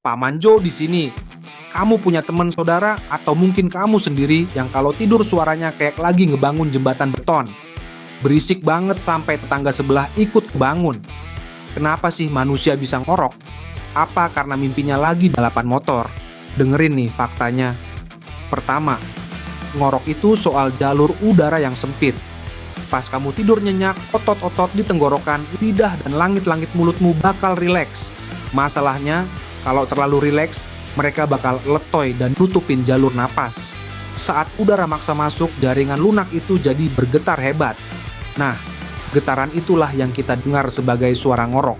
Pak Manjo di sini. Kamu punya teman saudara atau mungkin kamu sendiri yang kalau tidur suaranya kayak lagi ngebangun jembatan beton. Berisik banget sampai tetangga sebelah ikut kebangun. Kenapa sih manusia bisa ngorok? Apa karena mimpinya lagi balapan motor? Dengerin nih faktanya. Pertama, ngorok itu soal jalur udara yang sempit. Pas kamu tidur nyenyak, otot-otot di tenggorokan, lidah, dan langit-langit mulutmu bakal rileks. Masalahnya, kalau terlalu rileks, mereka bakal letoy dan tutupin jalur napas. Saat udara maksa masuk, jaringan lunak itu jadi bergetar hebat. Nah, getaran itulah yang kita dengar sebagai suara ngorok.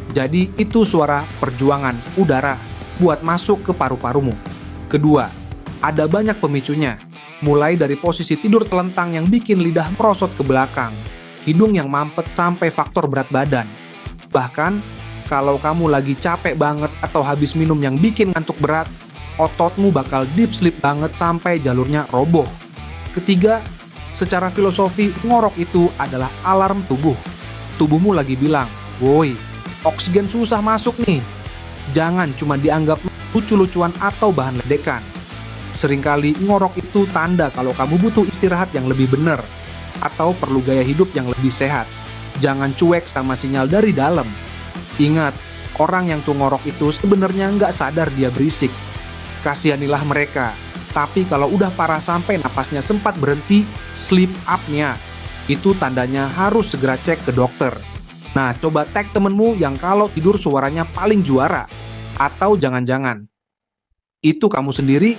Jadi, itu suara perjuangan udara buat masuk ke paru-parumu. Kedua, ada banyak pemicunya. Mulai dari posisi tidur telentang yang bikin lidah merosot ke belakang, hidung yang mampet sampai faktor berat badan. Bahkan, kalau kamu lagi capek banget atau habis minum yang bikin ngantuk berat, ototmu bakal deep sleep banget sampai jalurnya roboh. Ketiga, secara filosofi, ngorok itu adalah alarm tubuh. Tubuhmu lagi bilang, woi, oksigen susah masuk nih. Jangan cuma dianggap lucu-lucuan atau bahan ledekan. Seringkali ngorok itu tanda kalau kamu butuh istirahat yang lebih benar atau perlu gaya hidup yang lebih sehat. Jangan cuek sama sinyal dari dalam. Ingat, orang yang tuh ngorok itu sebenarnya nggak sadar dia berisik. Kasihanilah mereka. Tapi kalau udah parah sampai napasnya sempat berhenti, sleep apnea, itu tandanya harus segera cek ke dokter. Nah, coba tag temenmu yang kalau tidur suaranya paling juara. Atau jangan-jangan itu kamu sendiri